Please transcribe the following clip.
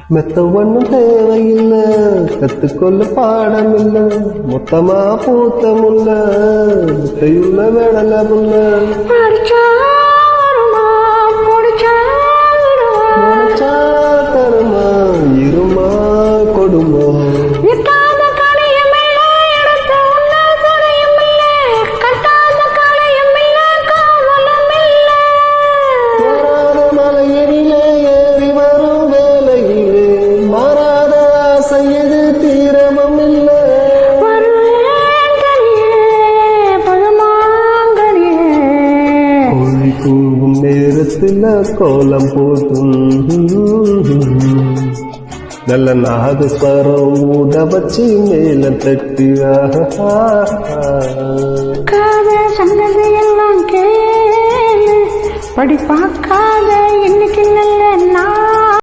மெத்த ஒண்ணும் தேவையில்லை, கத்துக்கொள்ள பாடம் இல்ல, மொத்தமா பூத்த முல்ல, முத்தையுள்ள வேடல புல்ல. தருமா இருமா கொடுமா கூவும் நேரத்துல கோலம் போட்டும் நல்ல நாதஸ்வரம் ஊத வச்சு மேல தட்டு. சங்கதி எல்லாம் கேளு, படி பார்க்காத இன்னைக்கு நல்ல நான்